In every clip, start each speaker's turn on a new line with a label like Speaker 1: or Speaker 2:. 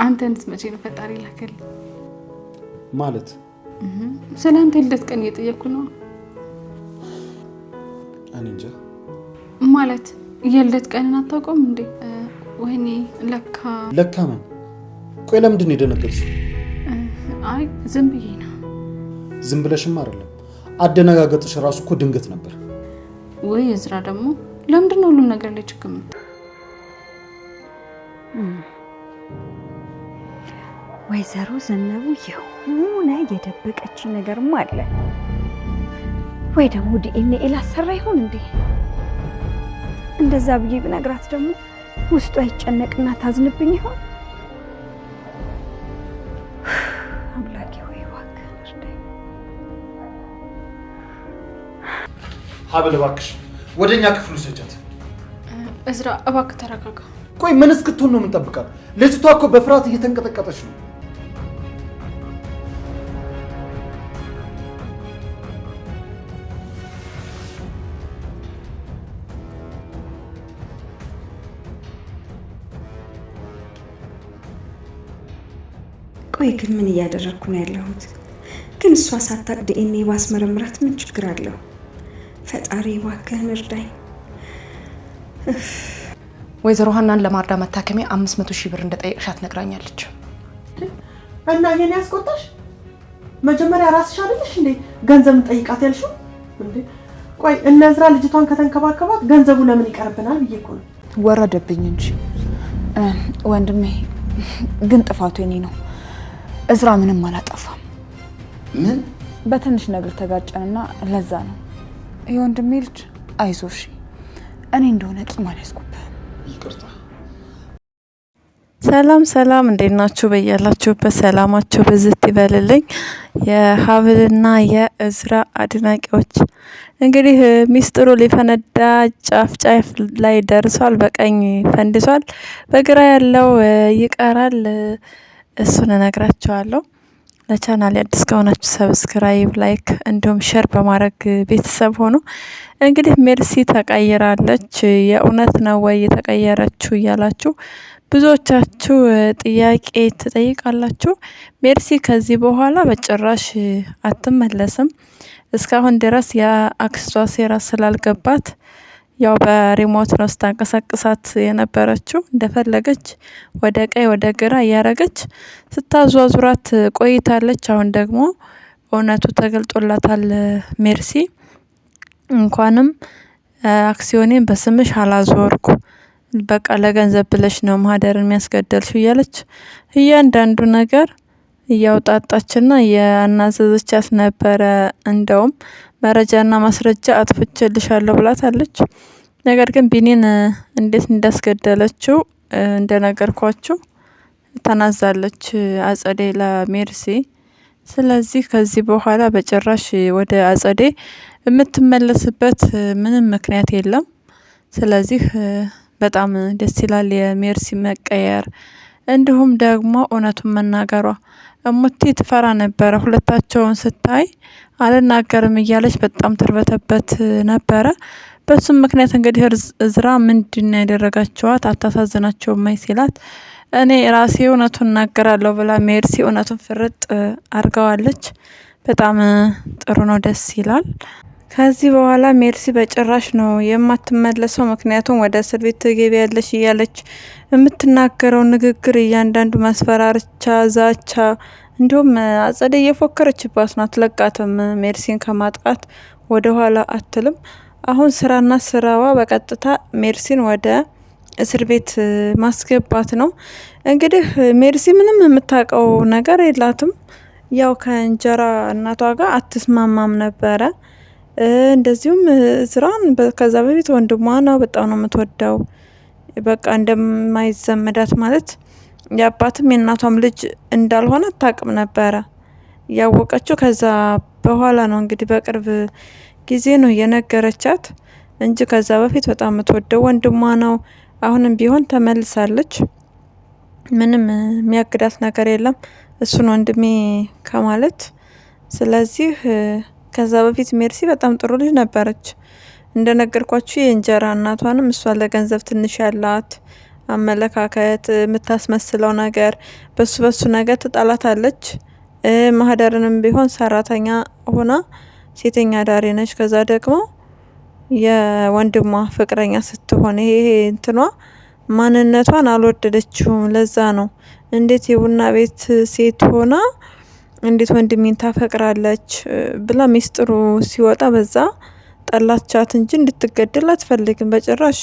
Speaker 1: አንተንስ መቼ ነው ፈጣሪ ላከልኝ?
Speaker 2: ማለት
Speaker 1: ስለአንተ ልደት ቀን እየጠየኩ ነው።
Speaker 2: እኔ እንጃ
Speaker 1: ማለት የልደት ቀንን አታውቀውም እንዴ? ወይኔ ለካ
Speaker 2: ምን? ቆይ ለምንድን ነው የደነገጥሽው?
Speaker 1: አይ ዝም ብዬ ነው።
Speaker 2: ዝም ብለሽም አይደለም አደነጋገጥሽ ራሱ እኮ ድንገት ነበር።
Speaker 1: ወይ እዝራ ደግሞ ለምንድን ነው ሁሉም ነገር ላይ ችግር?
Speaker 3: ወይዘሮ ዘነቡ የሆነ የደበቀች ነገርም አለ ወይ? ደግሞ ዲኤንኤ ላሰራ ይሆን እንዴ? እንደዛ ብዬ ብነግራት ደግሞ ውስጧ ይጨነቅና ታዝንብኝ ይሆን? አምላኬ ሆይ እባክህ እርዳኝ።
Speaker 2: ሀብል እባክሽ ወደኛ ክፍሉ ሰጃት።
Speaker 1: እዝራ እባክህ ተረጋጋ።
Speaker 2: ቆይ ምን እስክትሆን ነው የምንጠብቃት? ልጅቷ እኮ በፍርሃት እየተንቀጠቀጠች ነው።
Speaker 3: ቆይ ግን ምን እያደረኩ ነው ያለሁት? ግን እሷ ሳታቅ ዲኤንኤ ባስመረምራት ምን ችግር አለው? ፈጣሪ እባክህን እርዳኝ።
Speaker 4: ወይዘሮ ሀናን ለማርዳ መታከሚያ 500,000 ብር እንደጠየቅሻት ነግራኛለች።
Speaker 5: እና የኔ ያስቆጣሽ? መጀመሪያ ራስሽ አይደለሽ እንዴ ገንዘብ ጠይቃት ያልሽው እንዴ? ቆይ እነዝራ ልጅቷን ከተንከባከባት ገንዘቡ ለምን ይቀርብናል ብዬ እኮ ነው።
Speaker 6: ወረደብኝ እንጂ ወንድሜ፣ ግን ጥፋቱ የኔ ነው። እዝራ ምንም አላጠፋም።
Speaker 2: ምን?
Speaker 6: በትንሽ ነገር ተጋጨንና ለዛ ነው። የወንድሜ ልጅ አይዞሽ፣ እኔ እንደሆነ ቂም አልያዝኩብህም።
Speaker 2: ይቅርታ።
Speaker 7: ሰላም እንዴት ናችሁ? በያላችሁበት ሰላማችሁ ብዝት ይበልልኝ። የሀብልና የእዝራ አድናቂዎች እንግዲህ ሚስጥሩ ሊፈነዳ ጫፍ ላይ ደርሷል። በቀኝ ፈንድሷል፣ በግራ ያለው ይቀራል። እሱን እነግራችኋለሁ። ለቻናሌ አዲስ ከሆናችሁ ሰብስክራይብ፣ ላይክ እንዲሁም ሼር በማድረግ ቤተሰብ ሆኖ እንግዲህ ሜርሲ ተቀይራለች። የእውነት ነው ወይ የተቀየረችው እያላችሁ ብዙዎቻችሁ ጥያቄ ትጠይቃላችሁ። ሜርሲ ከዚህ በኋላ በጭራሽ አትመለስም። እስካሁን ድረስ የአክስቷ ሴራ ስላልገባት ያው በሪሞት ነው ስታንቀሳቅሳት የነበረችው። እንደፈለገች ወደ ቀኝ ወደ ግራ እያረገች ስታዟዙራት ቆይታለች። አሁን ደግሞ እውነቱ ተገልጦላታል። ሜርሲ እንኳንም አክሲዮኔን በስምሽ አላዞርኩ፣ በቃ ለገንዘብ ብለሽ ነው ማህደርን የሚያስገደልሽው እያለች እያንዳንዱ ነገር እያውጣጣችና ያናዘዘቻት ነበረ። እንደውም መረጃና ማስረጃ አጥፍቼልሻለሁ ብላታለች። ነገር ግን ቢኒን እንዴት እንዳስገደለችው እንደነገርኳችሁ ተናዛለች አጸዴ ለሜርሲ። ስለዚህ ከዚህ በኋላ በጭራሽ ወደ አጸዴ የምትመለስበት ምንም ምክንያት የለም። ስለዚህ በጣም ደስ ይላል የሜርሲ መቀየር፣ እንዲሁም ደግሞ እውነቱን መናገሯ። እሙቲ ትፈራ ነበረ ሁለታቸውን ስታይ አልናገርም እያለች በጣም ትርበተበት ነበረ። በሱም ምክንያት እንግዲህ እዝራ ምንድነው ያደረጋችኋት? አታሳዝናቸውም ማይ ሲላት እኔ ራሴ እውነቱን እናገራለሁ ብላ ሜርሲ እውነቱን ፍርጥ አርጋዋለች። በጣም ጥሩ ነው፣ ደስ ይላል። ከዚህ በኋላ ሜርሲ በጭራሽ ነው የማትመለሰው። ምክንያቱም ወደ እስር ቤት ትገቢያለሽ እያለች የምትናገረው ንግግር እያንዳንዱ ማስፈራርቻ፣ ዛቻ እንዲሁም አጸደ እየፎከረችባት ነው። አትለቃትም። ሜርሲን ከማጥቃት ወደ ኋላ አትልም። አሁን ስራና ስራዋ በቀጥታ ሜርሲን ወደ እስር ቤት ማስገባት ነው። እንግዲህ ሜርሲ ምንም የምታውቀው ነገር የላትም። ያው ከእንጀራ እናቷ ጋር አትስማማም ነበረ። እንደዚሁም እዝራን ከዛ በፊት ወንድሟ ነው፣ በጣም ነው የምትወደው። በቃ እንደማይዘመዳት ማለት የአባትም የእናቷም ልጅ እንዳልሆነ አታውቅም ነበረ። ያወቀችው ከዛ በኋላ ነው። እንግዲህ በቅርብ ጊዜ ነው የነገረቻት እንጂ ከዛ በፊት በጣም የምትወደው ወንድሟ ነው። አሁንም ቢሆን ተመልሳለች። ምንም የሚያግዳት ነገር የለም እሱን ወንድሜ ከማለት። ስለዚህ ከዛ በፊት ሜርሲ በጣም ጥሩ ልጅ ነበረች። እንደነገርኳችሁ የእንጀራ እናቷንም እሷ ለገንዘብ ትንሽ ያላት አመለካከት የምታስመስለው ነገር በሱ ነገር ትጣላታለች። ማህደርንም ቢሆን ሰራተኛ ሆና ሴተኛ ዳሪ ነች። ከዛ ደግሞ የወንድሟ ፍቅረኛ ስትሆን ይሄ እንትኗ ማንነቷን አልወደደችውም። ለዛ ነው እንዴት የቡና ቤት ሴት ሆና እንዴት ወንድሜን ታፈቅራለች ብላ ሚስጥሩ ሲወጣ በዛ ጠላቻት እንጂ እንድትገደል አትፈልግም። በጭራሽ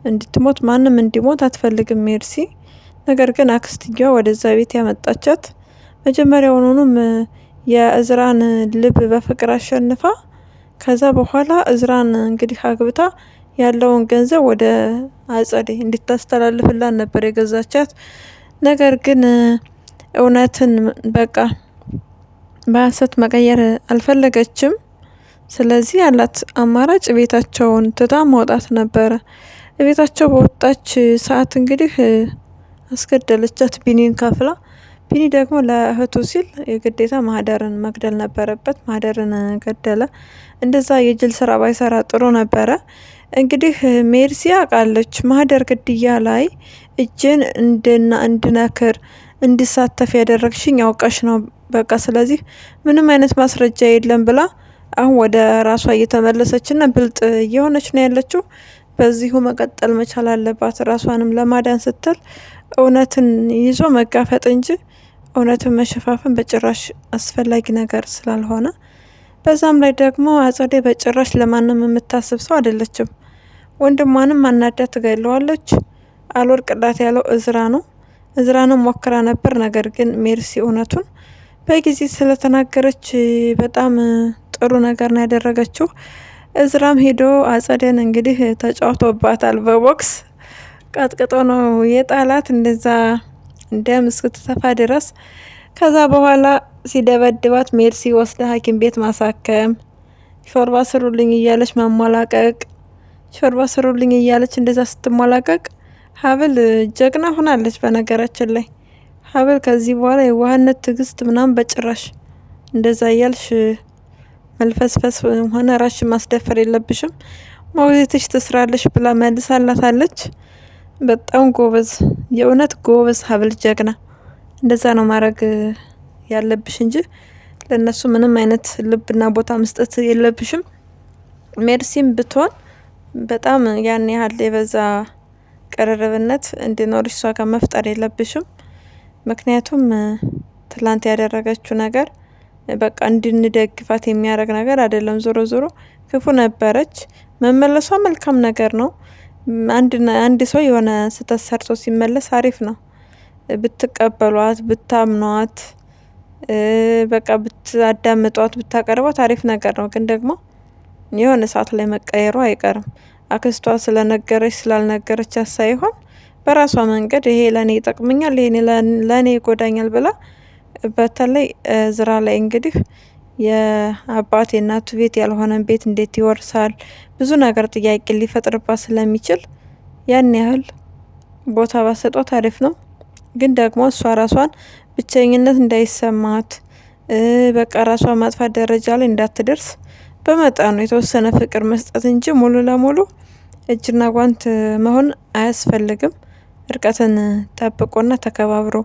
Speaker 7: እንድትሞት ማንም እንዲሞት አትፈልግም ሜርሲ። ነገር ግን አክስትየዋ ወደዛ ቤት ያመጣቻት መጀመሪያውኑም የእዝራን ልብ በፍቅር አሸንፋ ከዛ በኋላ እዝራን እንግዲህ አግብታ ያለውን ገንዘብ ወደ አጸዴ እንድታስተላልፍላት ነበር የገዛቻት። ነገር ግን እውነትን በቃ በሐሰት መቀየር አልፈለገችም። ስለዚህ ያላት አማራጭ ቤታቸውን ትታ መውጣት ነበረ። ቤታቸው በወጣች ሰዓት እንግዲህ አስገደለቻት ቢኒን ከፍላ። ቢኒ ደግሞ ለእህቱ ሲል የግዴታ ማህደርን መግደል ነበረበት። ማህደርን ገደለ። እንደዛ የጅል ስራ ባይሰራ ጥሩ ነበረ። እንግዲህ ሜርሲ አውቃለች ማህደር ግድያ ላይ እጄን እንድነክር እንድሳተፍ ያደረግሽኝ ያውቀሽ ነው በቃ ስለዚህ ምንም አይነት ማስረጃ የለም ብላ አሁን ወደ ራሷ እየተመለሰችና ብልጥ እየሆነች ነው ያለችው። በዚሁ መቀጠል መቻል አለባት። ራሷንም ለማዳን ስትል እውነትን ይዞ መጋፈጥ እንጂ እውነትን መሸፋፈን በጭራሽ አስፈላጊ ነገር ስላልሆነ፣ በዛም ላይ ደግሞ አጸዴ በጭራሽ ለማንም የምታስብ ሰው አይደለችም። ወንድሟንም አናዳ ትገለዋለች። አልወርቅላት ያለው እዝራ ነው። እዝራንም ሞክራ ነበር። ነገር ግን ሜርሲ እውነቱን በጊዜ ስለተናገረች በጣም ጥሩ ነገር ነው ያደረገችው። እዝራም ሄዶ አጸደን እንግዲህ ተጫውቶባታል። በቦክስ ቀጥቅጦ ነው የጣላት እንደዛ እንደም እስክትተፋ ድረስ። ከዛ በኋላ ሲደበድባት ሜርሲ ወስደ ሐኪም ቤት ማሳከም፣ ሾርባ ስሩልኝ እያለች ማሟላቀቅ፣ ሾርባ ስሩልኝ እያለች እንደዛ ስትሟላቀቅ ሀብል ጀግና ሆናለች። በነገራችን ላይ ሀብል ከዚህ በኋላ የዋህነት ትዕግስት ምናምን በጭራሽ እንደዛ እያልሽ መልፈስፈስ ሆነ ራስሽን ማስደፈር የለብሽም። ሞግዚትሽ ትስራለሽ ብላ መልሳላታለች። በጣም ጎበዝ፣ የእውነት ጎበዝ ሀብል ጀግና። እንደዛ ነው ማድረግ ያለብሽ እንጂ ለነሱ ምንም አይነት ልብና ቦታ መስጠት የለብሽም። ሜርሲም ብትሆን በጣም ያን ያህል የበዛ ቅርርብነት እንዲኖርሽ እሷ ጋር መፍጠር የለብሽም። ምክንያቱም ትላንት ያደረገችው ነገር በቃ እንድንደግፋት የሚያደርግ ነገር አይደለም። ዞሮ ዞሮ ክፉ ነበረች። መመለሷ መልካም ነገር ነው። አንድ ሰው የሆነ ስህተት ሰርቶ ሲመለስ አሪፍ ነው። ብትቀበሏት፣ ብታምኗት፣ በቃ ብታዳምጧት፣ ብታቀርቧት አሪፍ ነገር ነው። ግን ደግሞ የሆነ ሰዓት ላይ መቀየሩ አይቀርም። አክስቷ ስለነገረች ስላልነገረች ሳይሆን በራሷ መንገድ ይሄ ለኔ ይጠቅመኛል፣ ይሄ ለኔ ይጎዳኛል ብላ በተለይ ዝራ ላይ እንግዲህ የአባት የእናቱ ቤት ያልሆነን ቤት እንዴት ይወርሳል? ብዙ ነገር ጥያቄ ሊፈጥርባት ስለሚችል ያን ያህል ቦታ ባሰጧት አሪፍ ነው። ግን ደግሞ እሷ ራሷን ብቸኝነት እንዳይሰማት በቃ ራሷን ማጥፋት ደረጃ ላይ እንዳትደርስ በመጠኑ የተወሰነ ፍቅር መስጠት እንጂ ሙሉ ለሙሉ እጅና ጓንት መሆን አያስፈልግም። እርቀትን ጠብቆና ተከባብሮ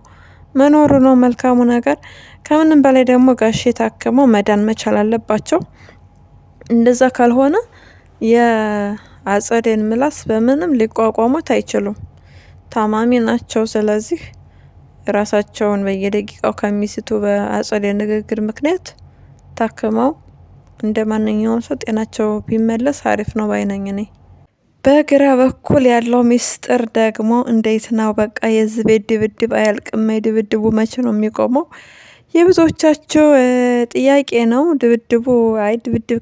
Speaker 7: መኖሩ ነው መልካሙ ነገር። ከምንም በላይ ደግሞ ጋሼ ታክመው መዳን መቻል አለባቸው። እንደዛ ካልሆነ የአጸዴን ምላስ በምንም ሊቋቋሙት አይችሉም። ታማሚ ናቸው። ስለዚህ ራሳቸውን በየደቂቃው ከሚስቱ በአጸዴ ንግግር ምክንያት ታክመው እንደ ማንኛውም ሰው ጤናቸው ቢመለስ አሪፍ ነው ባይነኝ እኔ። በግራ በኩል ያለው ሚስጥር ደግሞ እንዴት ነው? በቃ የዚህ ቤት ድብድብ አያልቅም። ድብድቡ መቼ ነው የሚቆመው? የብዙዎቻቸው ጥያቄ ነው። ድብድብ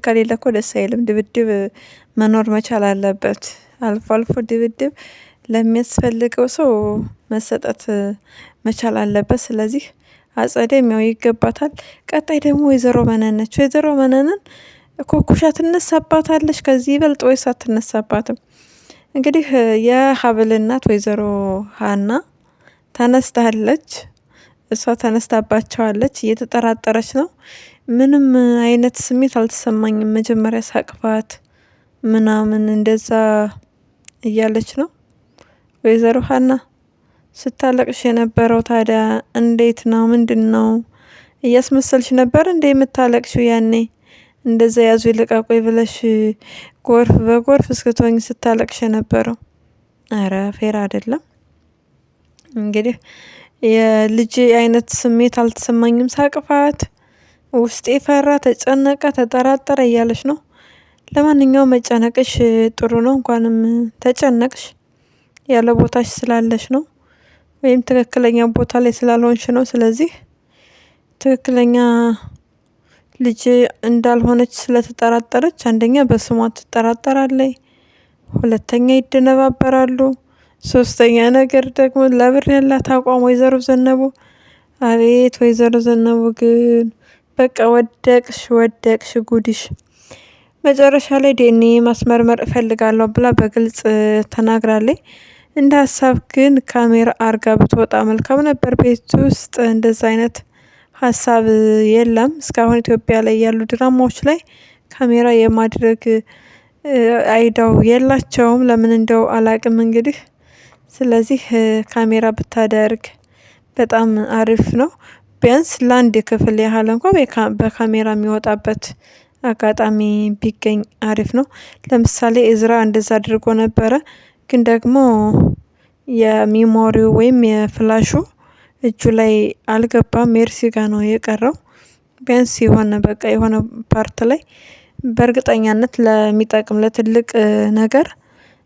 Speaker 7: ከሌለ እኮ ደስ አይልም። ድብድብ መኖር መቻል አለበት። አልፎ አልፎ ድብድብ ለሚያስፈልገው ሰው መሰጠት መቻል አለበት። ስለዚህ አጸዴም ያው ይገባታል። ቀጣይ ደግሞ ወይዘሮ መነን ነች። ወይዘሮ መነንን ኮኩሻ ትነሳባታለች ከዚህ ይበልጥ ወይስ አትነሳባትም? እንግዲህ የሀብል እናት ወይዘሮ ሀና ተነስታለች። እሷ ተነስታባቸዋለች። እየተጠራጠረች ነው። ምንም አይነት ስሜት አልተሰማኝም። መጀመሪያ ሳቅፋት ምናምን እንደዛ እያለች ነው። ወይዘሮ ሀና ስታለቅሽ የነበረው ታዲያ እንዴት ነው? ምንድን ነው? እያስመሰልሽ ነበር እንዴ የምታለቅሽው? ያኔ እንደዛ ያዙ ይልቀቁኝ ብለሽ ጎርፍ በጎርፍ እስክትሆኝ ስታለቅሽ የነበረው? አረ ፌር አይደለም። እንግዲህ የልጅ አይነት ስሜት አልተሰማኝም ሳቅፋት፣ ውስጤ ፈራ፣ ተጨነቀ፣ ተጠራጠረ እያለች ነው። ለማንኛውም መጨነቅሽ ጥሩ ነው። እንኳንም ተጨነቅሽ። ያለ ቦታሽ ስላለሽ ነው፣ ወይም ትክክለኛ ቦታ ላይ ስላልሆንሽ ነው። ስለዚህ ትክክለኛ ልጅ እንዳልሆነች ስለተጠራጠረች አንደኛ በስሟ ትጠራጠራለች፣ ሁለተኛ ይደነባበራሉ፣ ሶስተኛ ነገር ደግሞ ለብር ያላት አቋም ወይዘሮ ዘነቡ። አቤት ወይዘሮ ዘነቡ ግን በቃ ወደቅሽ ጉድሽ። መጨረሻ ላይ ዲኤንኤ ማስመርመር እፈልጋለሁ ብላ በግልጽ ተናግራለች። እንደ ሀሳብ ግን ካሜራ አርጋ ብትወጣ መልካም ነበር። ቤት ውስጥ እንደዛ አይነት ሀሳብ የለም። እስካሁን ኢትዮጵያ ላይ ያሉ ድራማዎች ላይ ካሜራ የማድረግ አይዳው የላቸውም። ለምን እንደው አላቅም እንግዲህ። ስለዚህ ካሜራ ብታደርግ በጣም አሪፍ ነው። ቢያንስ ለአንድ ክፍል ያህል እንኳ በካሜራ የሚወጣበት አጋጣሚ ቢገኝ አሪፍ ነው። ለምሳሌ እዝራ እንደዛ አድርጎ ነበረ፣ ግን ደግሞ የሚሞሪው ወይም የፍላሹ እጁ ላይ አልገባም። ሜርሲ ጋ ነው የቀረው። ቢያንስ የሆነ ፓርት ላይ በእርግጠኛነት ለሚጠቅም ለትልቅ ነገር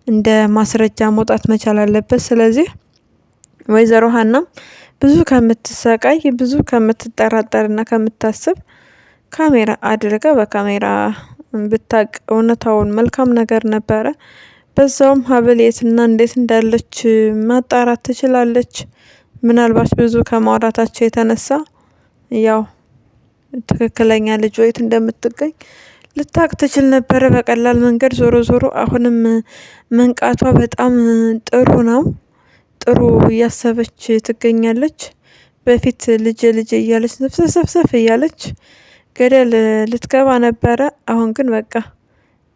Speaker 7: እንደ ማስረጃ መውጣት መቻል አለበት። ስለዚህ ወይዘሮ ሀናም ብዙ ከምትሰቃይ ብዙ ከምትጠራጠርና ከምታስብ ካሜራ አድርጋ በካሜራ ብታቅ እውነታውን መልካም ነገር ነበረ። በዛውም ሀብል የትና እንዴት እንዳለች ማጣራት ትችላለች። ምናልባት ብዙ ከማውራታቸው የተነሳ ያው ትክክለኛ ልጅ ወይት እንደምትገኝ ልታቅ ትችል ነበረ በቀላል መንገድ። ዞሮ ዞሮ አሁንም መንቃቷ በጣም ጥሩ ነው። ጥሩ እያሰበች ትገኛለች። በፊት ልጅ እያለች ሰፍሰፍ እያለች ገደል ልትገባ ነበረ። አሁን ግን በቃ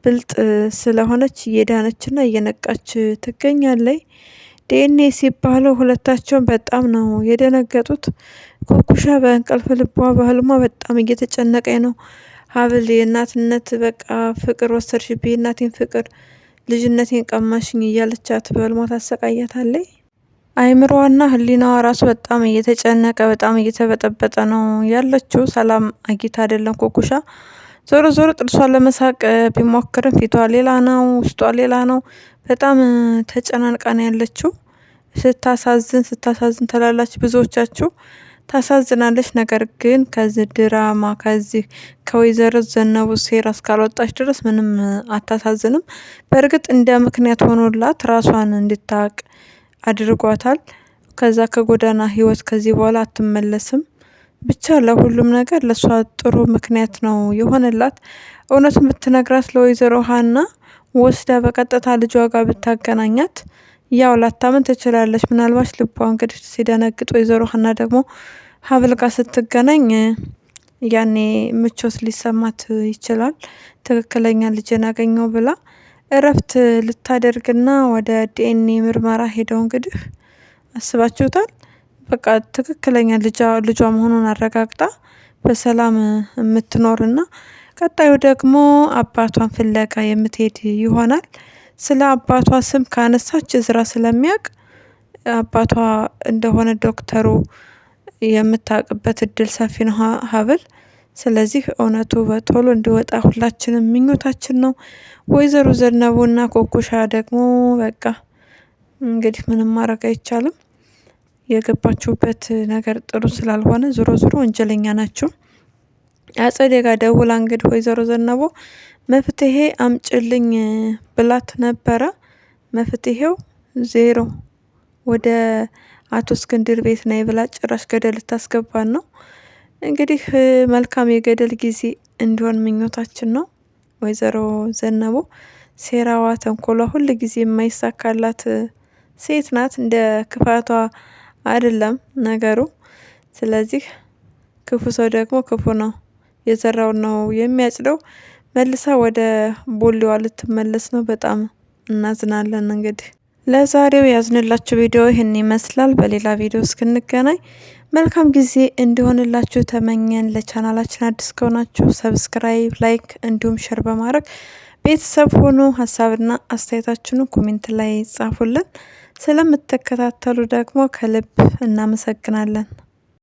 Speaker 7: ብልጥ ስለሆነች እየዳነችና እየነቃች ትገኛለች። ዲኤንኤ ሲባለው ሁለታቸውን በጣም ነው የደነገጡት። ኩኩሻ በእንቅልፍ ልቧ በህልሟ በጣም እየተጨነቀኝ ነው። ሀብል የእናትነት በቃ ፍቅር ወሰድሽብኝ፣ የእናቴን ፍቅር ልጅነቴን ቀማሽኝ እያለቻት በህልሟ ታሰቃያታለች። አይምሮዋና ህሊናዋ ራሱ በጣም እየተጨነቀ በጣም እየተበጠበጠ ነው ያለችው። ሰላም አጊታ አይደለም ኩኩሻ። ዞሮ ጥርሷን ለመሳቅ ቢሞክርም ፊቷ ሌላ ነው፣ ውስጧ ሌላ ነው። በጣም ተጨናንቃ ነው ያለችው። ስታሳዝን ትላላችሁ ብዙዎቻችሁ። ታሳዝናለች። ነገር ግን ከዚህ ድራማ ከወይዘሮ ዘነቡ ሴራ እስካልወጣች ድረስ ምንም አታሳዝንም። በእርግጥ እንደ ምክንያት ሆኖላት ራሷን እንድታቅ አድርጓታል። ከዛ ከጎዳና ህይወት ከዚህ በኋላ አትመለስም። ብቻ ለሁሉም ነገር ለሷ ጥሩ ምክንያት ነው የሆነላት። እውነቱን ብትነግራት ለወይዘሮ ሀና ወስዳ በቀጥታ ልጇ ጋር ብታገናኛት ያው ላታምን ትችላለች። ምናልባት ልቧ እንግዲህ ሲደነግጥ ወይዘሮ ሀና ደግሞ ሀብል ጋር ስትገናኝ ያኔ ምቾት ሊሰማት ይችላል። ትክክለኛ ልጅን አገኘው ብላ እረፍት ልታደርግና ወደ ዲኤንኤ ምርመራ ሄደው እንግዲህ አስባችሁታል። በቃ ትክክለኛ ልጇ መሆኑን አረጋግጣ በሰላም የምትኖርና ቀጣዩ ደግሞ አባቷን ፍለጋ የምትሄድ ይሆናል። ስለ አባቷ ስም ካነሳች እዝራ ስለሚያውቅ አባቷ እንደሆነ ዶክተሩ የምታውቅበት እድል ሰፊ ነው ሀብል። ስለዚህ እውነቱ በቶሎ እንዲወጣ ሁላችንም ምኞታችን ነው። ወይዘሮ ዘነቡና ኩኩሻ ደግሞ በቃ እንግዲህ ምንም ማድረግ አይቻልም። የገባችሁበት ነገር ጥሩ ስላልሆነ ዞሮ ወንጀለኛ ናችሁ። አጸዴ ጋር ደውላ እንግዲህ ወይዘሮ ዘነቡ መፍትሄ አምጭልኝ ብላት ነበረ። መፍትሄው ዜሮ። ወደ አቶ እስክንድር ቤት ነይ ብላ ጭራሽ ገደል ልታስገባን ነው። እንግዲህ መልካም የገደል ጊዜ እንዲሆን ምኞታችን ነው። ወይዘሮ ዘነቡ ሴራዋ፣ ተንኮሏ ሁል ጊዜ የማይሳካላት ሴት ናት። እንደ ክፋቷ አይደለም ነገሩ። ስለዚህ ክፉ ሰው ደግሞ ክፉ ነው፣ የዘራውን ነው የሚያጭደው። መልሳ ወደ ቦሌዋ ልትመለስ ነው። በጣም እናዝናለን እንግዲህ ለዛሬው ያዝንላችሁ ቪዲዮ ይህን ይመስላል። በሌላ ቪዲዮ እስክንገናኝ መልካም ጊዜ እንዲሆንላችሁ ተመኘን። ለቻናላችን አዲስ ከሆናችሁ ሰብስክራይብ፣ ላይክ እንዲሁም ሼር በማድረግ ቤተሰብ ሆኑ። ሀሳብና አስተያየታችሁን ኮሜንት ላይ ጻፉልን። ስለምትከታተሉ ደግሞ ከልብ እናመሰግናለን።